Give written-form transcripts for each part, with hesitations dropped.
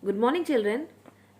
Good morning, children.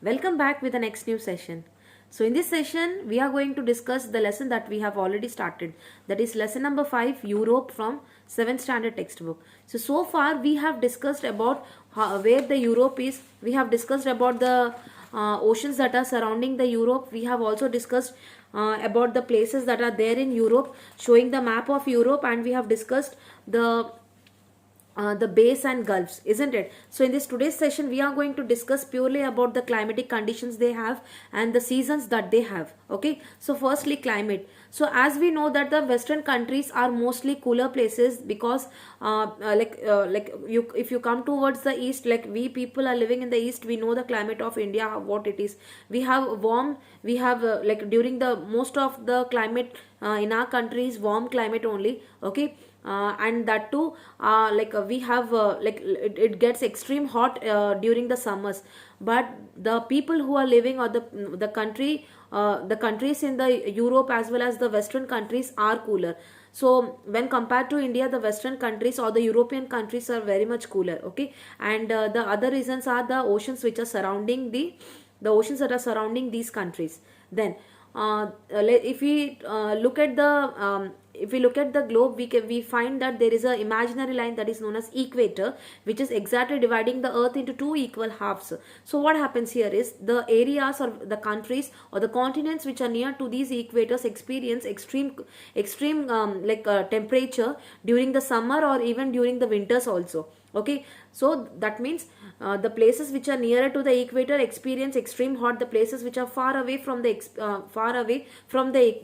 Welcome back with the next new session. So, in this session, we are going to discuss the lesson that we have already started. That is lesson number 5, Europe from 7th standard textbook. So far we have discussed about where the Europe is. We have discussed about the oceans that are surrounding the Europe. We have also discussed about the places that are there in Europe, showing the map of Europe, and we have discussed the bays and gulfs, isn't it? So in this today's session we are going to discuss purely about the climatic conditions they have and the seasons that they have. Okay, so firstly, climate. So as we know that the western countries are mostly cooler places because like you, if you come towards the east, like we people are living in the east, we know the climate of India, what it is. We have warm, we have like during the most of the climate in our country is warm climate only. Okay, and that too we have it gets extreme hot during the summers, but the people who are living, or the countries in the Europe as well as the western countries are cooler. So when compared to India, the western countries or the European countries are very much cooler. Okay, and the other reasons are the oceans which are surrounding the oceans that are surrounding these countries. Then if we look at the if we look at the globe, we find that there is a imaginary line that is known as equator, which is exactly dividing the earth into two equal halves. So what happens here is the areas or the countries or the continents which are near to these equators experience extreme temperature during the summer or even during the winters also. Okay, so that means the places which are nearer to the equator experience extreme hot. The places which are far away from the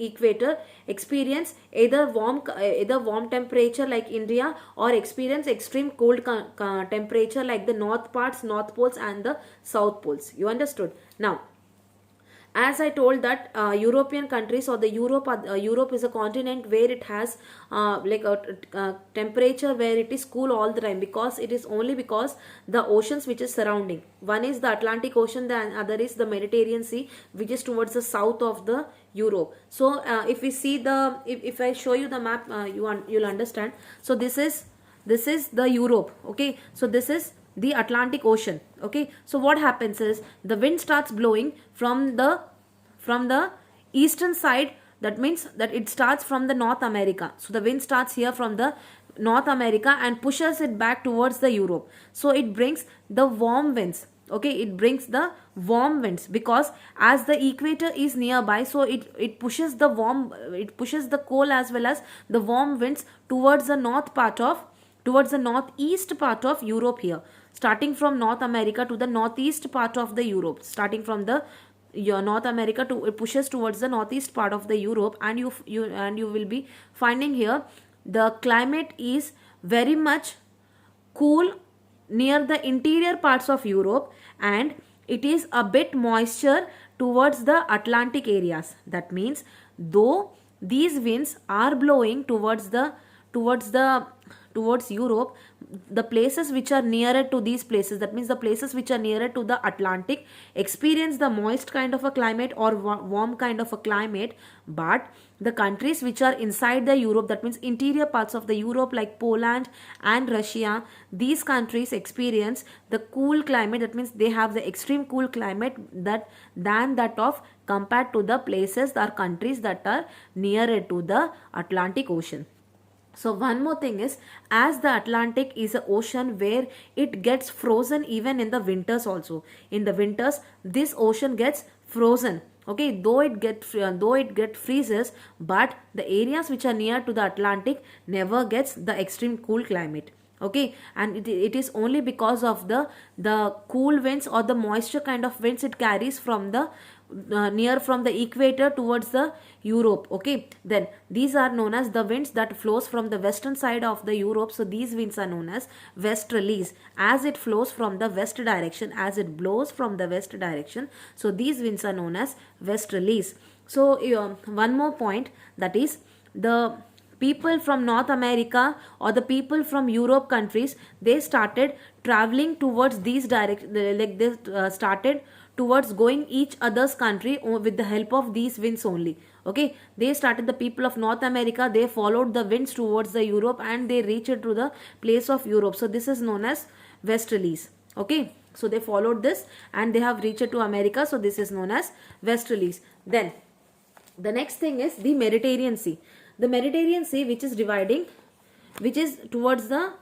equator experience either warm temperature like India, or experience extreme cold temperature like the north poles and the south poles. You understood? Now, as I told that European countries or the Europe is a continent where it has temperature where it is cool all the time, because it is only because the oceans which is surrounding. One is the Atlantic Ocean, the other is the Mediterranean Sea, which is towards the south of the Europe. So if we see the if I show you the map, you'll understand. So this is the Europe. Okay, so this is the Atlantic Ocean. Okay, so what happens is the wind starts blowing from the eastern side. That means that it starts from the North America. So the wind starts here from the North America and pushes it back towards the Europe. So it brings the warm winds. Okay, it brings the warm winds because as the equator is nearby, so it pushes the cold as well as the warm winds towards the northeast part of Europe here, starting from North America to the northeast part of the Europe. Starting from the North America to it pushes towards the northeast part of the Europe, and you will be finding here the climate is very much cool near the interior parts of Europe, and it is a bit moisture towards the Atlantic areas. That means though these winds are blowing towards Europe, the places which are nearer to these places, that means the places which are nearer to the Atlantic, experience the moist kind of a climate or warm kind of a climate. But the countries which are inside the Europe, that means interior parts of the Europe like Poland and Russia, these countries experience the cool climate. That means they have the extreme cool climate than that of compared to the places or countries that are nearer to the Atlantic Ocean. So one more thing is, as the Atlantic is an ocean where it gets frozen even in the winters also. In the winters, this ocean gets frozen. Okay, though it get freezes, but the areas which are near to the Atlantic never gets the extreme cool climate. Okay, and it is only because of the cool winds or the moisture kind of winds it carries from the from the equator towards the Europe. Okay, then these are known as the winds that flows from the western side of the Europe. So these winds are known as westerlies, as it flows from the west direction, as it blows from the west direction. So these winds are known as westerlies. So one more point, that is the people from North America or the people from Europe countries, they started traveling towards these like they started towards going each other's country with the help of these winds only. Okay, they started, the people of North America, they followed the winds towards the Europe and they reached to the place of Europe. So this is known as westerlies. Okay, So they followed this and they have reached to America. So this is known as westerlies. Then the next thing is the Mediterranean Sea. The Mediterranean Sea, which is dividing, which is towards the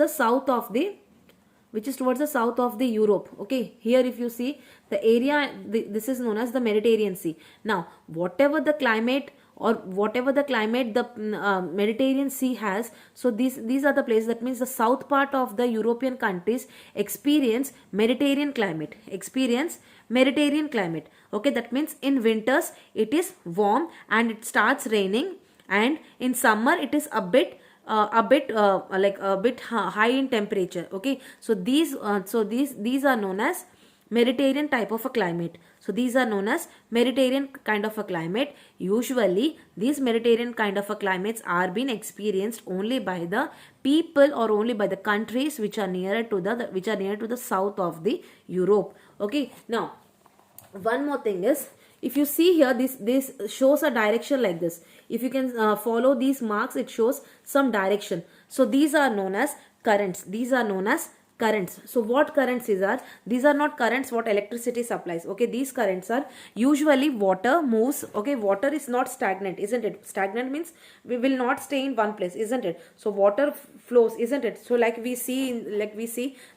south of the Europe. Okay, here if you see the area, this is known as the Mediterranean Sea. Now whatever the climate the Mediterranean Sea has, so these are the places, that means the south part of the European countries experience Mediterranean climate. Okay, that means in winters it is warm and it starts raining, and in summer it is a bit high in temperature. Okay, so these are known as Mediterranean type of a climate. So these are known as Mediterranean kind of a climate. Usually these Mediterranean kind of a climates are being experienced only by the people or only by the countries which are nearer to the south of the Europe. Okay, now one more thing is, if you see here, this shows a direction like this. If you can follow these marks, it shows some direction. So these are known as currents. So what currents are? These are not currents what electricity supplies. Okay, these currents are usually water moves. Okay, water is not stagnant, isn't it? Stagnant means we will not stay in one place, isn't it? So water flows, isn't it? So like we see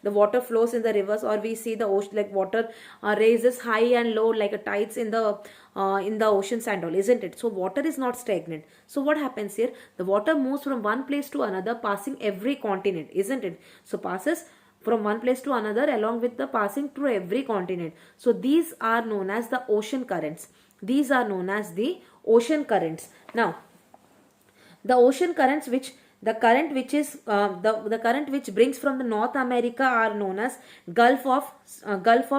the water flows in the rivers, or we see the ocean, like water raises high and low like a tides in the oceans and all, isn't it? So water is not stagnant. So what happens here? The water moves from one place to another, passing every continent, isn't it? So passes from one place to another along with the passing through every continent. So these are known as the ocean currents. Now the ocean currents, the current which brings from the North America are known as Gulf of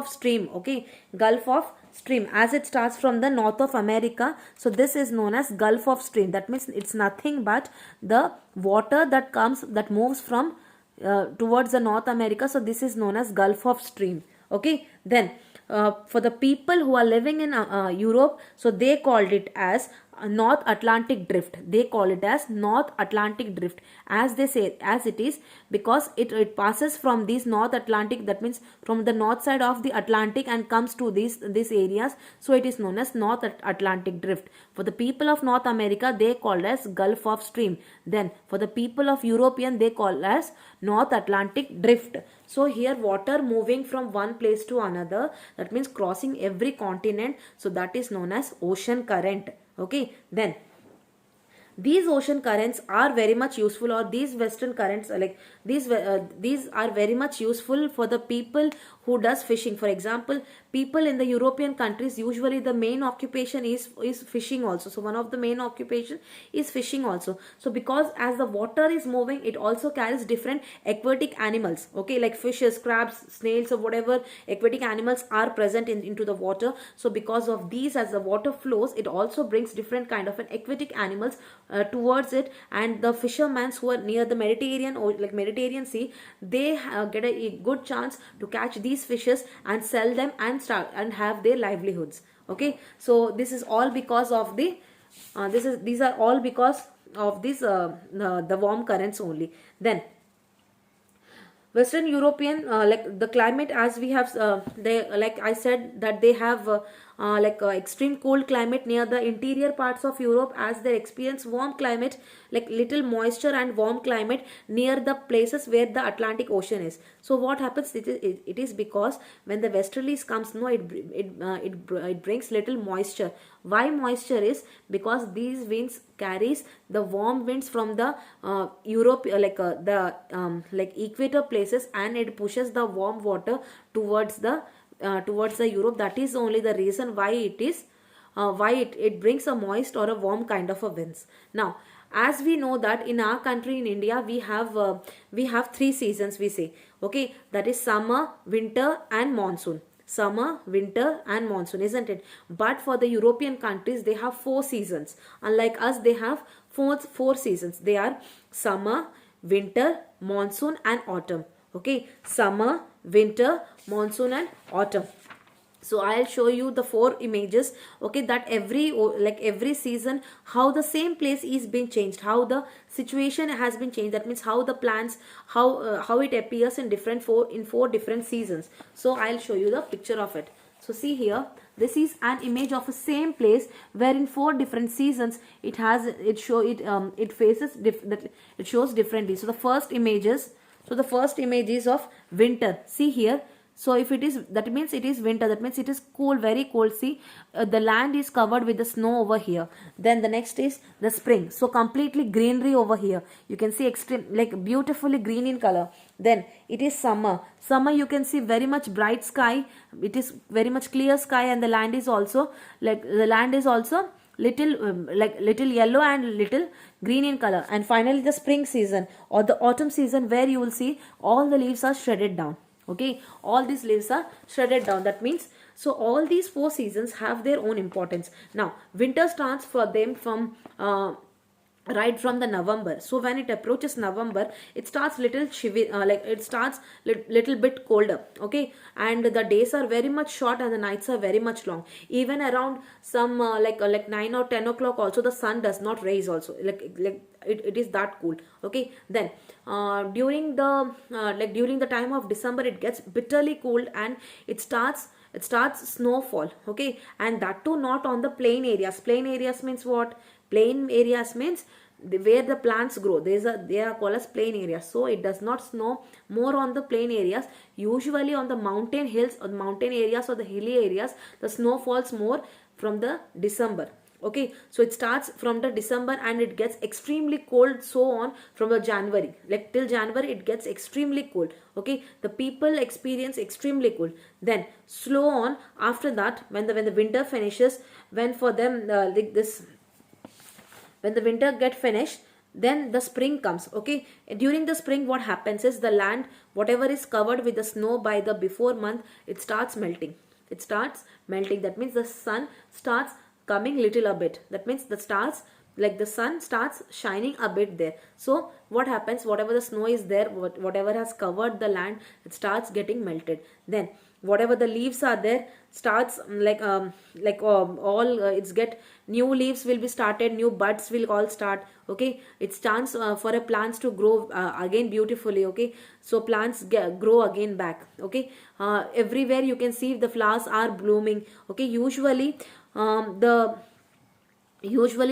Stream. Okay, Gulf of Stream, as it starts from the north of America. So this is known as Gulf of Stream. That means it's nothing but the water that moves from towards the North America. So this is known as Gulf of Stream. Okay, then for the people who are living in Europe, so they called it as North Atlantic Drift. They call it as North Atlantic Drift, as they say, as it is, because it passes from these North Atlantic, that means from the north side of the Atlantic, and comes to these areas. So it is known as North Atlantic Drift. For the people of North America, they call as Gulf of Stream. Then for the people of European, they call as North Atlantic Drift. So here water moving from one place to another, that means crossing every continent. So that is known as ocean current. Okay, then these ocean currents are very much useful, or these western currents are like these are very much useful for the people who does fishing. For example, people in the European countries, usually the main occupation is fishing also. So one of the main occupation is fishing also. So because as the water is moving, it also carries different aquatic animals. Okay, like fishes, crabs, snails, or whatever aquatic animals are present into the water. So because of these, as the water flows, it also brings different kind of an aquatic animals towards it, and the fishermen who are near the Mediterranean or like Mediterranean Sea, they get a good chance to catch these fishes and sell them and start and have their livelihoods. Okay, so this is all because of the these are all because of this the warm currents only. Then Western European like the climate, as we have they, like I said, that they have extreme cold climate near the interior parts of Europe, as they experience warm climate, like little moisture and warm climate near the places where the Atlantic Ocean is. So what happens, it is because when the westerlies comes, no, it brings little moisture. Why moisture is? Because these winds carries the warm winds from the Europe, like equator places, and it pushes the warm water towards the Europe. That is only the reason why it is why it brings a moist or a warm kind of a winds. Now as we know that in our country, in India, we have 3 seasons, we say. Okay, that is summer, winter and monsoon. Summer, winter and monsoon, isn't it? But for the European countries, they have 4 seasons. Unlike us, they have four seasons. They are summer, winter, monsoon and autumn. Okay, summer, winter, monsoon and autumn. So I'll show you the four images, okay, that every season how the same place is being changed, how the situation has been changed. That means how the plants, how it appears in four different seasons. So I'll show you the picture of it. So see here, this is an image of a same place where in four different seasons it faces that it shows differently. So the first image is of winter. See here. So if it is, that means it is winter, that means it is cool, very cold. See, the land is covered with the snow over here. Then the next is the spring, so completely greenery over here. You can see extreme, like beautifully green in color. Then it is summer, you can see very much bright sky, it is very much clear sky, and the land is also little yellow and little green in color. And finally the spring season or the autumn season, where you will see all the leaves are shredded down. Okay, all these leaves are shredded down. That means, so all these four seasons have their own importance. Now winter starts for them from right from the November. So when it approaches November, it starts little little bit colder. Okay, and the days are very much short and the nights are very much long. Even around some 9 or 10 o'clock also the sun does not rise also, it is that cool. Okay, then during the time of December, it gets bitterly cold and it starts snowfall. Okay, and that too not on the plain areas. Plain areas means what? Plain areas means where the plants grow. They are called as plain areas. So it does not snow more on the plain areas. Usually on the mountain hills or the mountain areas or the hilly areas, the snow falls more from the December. Okay, so it starts from the December and it gets extremely cold, so on from the January, like till January it gets extremely cold. Okay, the people experience extremely cold. Then slow on after that, when the winter finishes, when for them when the winter get finished, then the spring comes. Okay, during the spring what happens is the land, whatever is covered with the snow by the before month, it starts melting. That means the sun starts coming little a bit. That means the sun starts shining a bit there. So what happens, whatever the snow is there, whatever has covered the land, it starts getting melted. Then whatever the leaves are there starts it's get new leaves will be started, new buds will all start. Okay, it's chance for a plants to grow again beautifully. Okay, so plants grow again back. Okay, everywhere you can see the flowers are blooming. Okay, usually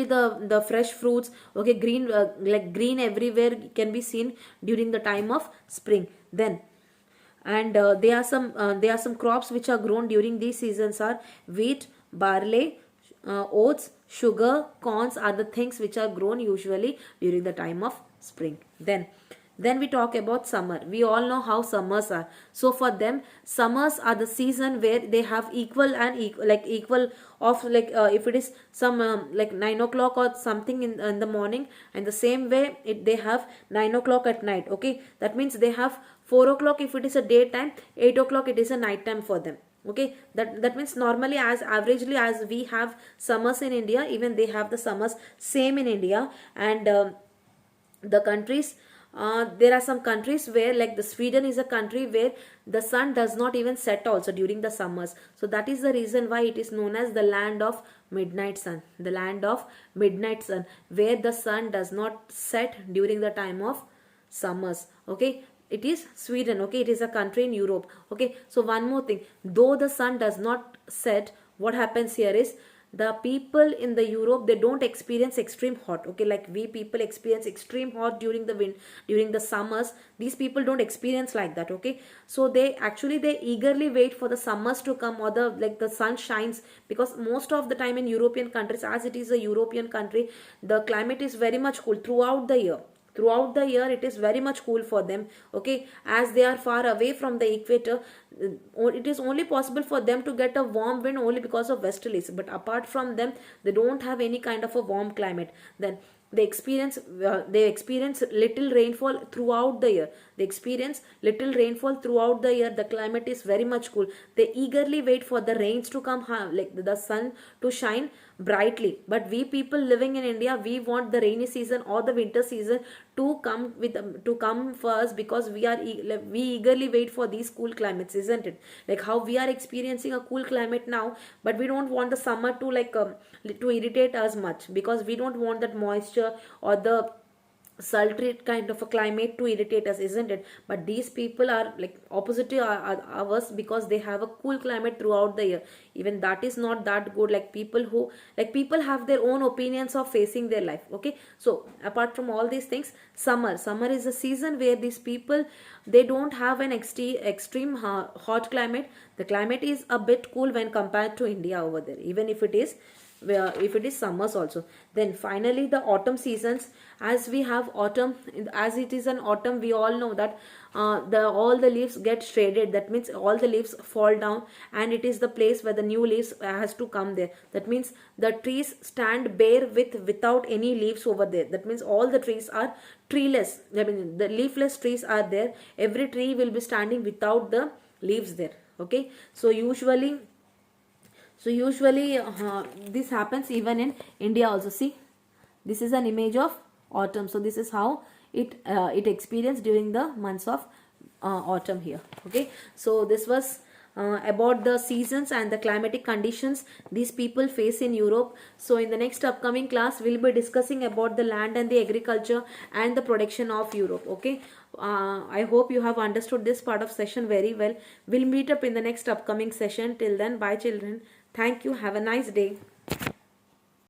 the fresh fruits, okay, green green everywhere can be seen during the time of spring. Then and there are some crops which are grown during these seasons are wheat, barley, oats, sugar, corns are the things which are grown usually during the time of spring. Then we talk about summer. We all know how summers are. So for them, summers are the season where they have equal of if it is some 9 o'clock or something in the morning, and the same way they have 9 o'clock at night. Okay, that means they have 4 o'clock if it is a daytime, 8 o'clock it is a night time for them. Okay, that means normally as averagely as we have summers in India, even they have the summers same in India. And the countries, there are some countries where, like the Sweden is a country where the sun does not even set also during the summers. So that is the reason why it is known as the land of midnight sun. The land of midnight sun, where the sun does not set during the time of summers. Okay, it is Sweden. Okay, it is a country in Europe. Okay, so one more thing, though the sun does not set, what happens here is the people in the Europe, they don't experience extreme hot. Okay, like we people experience extreme hot during the summers. These people don't experience like that. Okay, so they eagerly wait for the summers to come, or the sun shines, because most of the time in European countries, as it is a European country, the climate is very much cool throughout the year. Throughout the year it is very much cool for them. Okay, as they are far away from the equator, it is only possible for them to get a warm wind only because of westerlies, but apart from them they don't have any kind of a warm climate. Then they experience little rainfall throughout the year. The climate is very much cool. They eagerly wait for the rains to come, like the sun to shine brightly. But we people living in India, we want the rainy season or the winter season to come first, because we eagerly wait for these cool climates, isn't it? Like how we are experiencing a cool climate now, but we don't want the summer to to irritate us much, because we don't want that moisture or the sultry kind of a climate to irritate us, isn't it? But these people are like opposite to ours, because they have a cool climate throughout the year. Even that is not that good. Like people have their own opinions of facing their life. Okay, so apart from all these things, summer is a season where these people, they don't have an extreme hot climate. The climate is a bit cool when compared to India over there, even if it is where if it is summers also. Then finally the autumn seasons. As we have autumn, as it is an autumn, we all know that the all the leaves get shaded. That means all the leaves fall down, and it is the place where the new leaves has to come there. That means the trees stand bare without any leaves over there. That means all the trees are treeless. I mean the leafless trees are there. Every tree will be standing without the leaves there. Okay, so usually this happens even in India also. See, this is an image of autumn. So this is how it experienced during the months of autumn here. Okay, so this was about the seasons and the climatic conditions these people face in Europe. So in the next upcoming class, we'll be discussing about the land and the agriculture and the production of Europe. Okay, I hope you have understood this part of session very well. We'll meet up in the next upcoming session. Till then, bye children. Thank you. Have a nice day.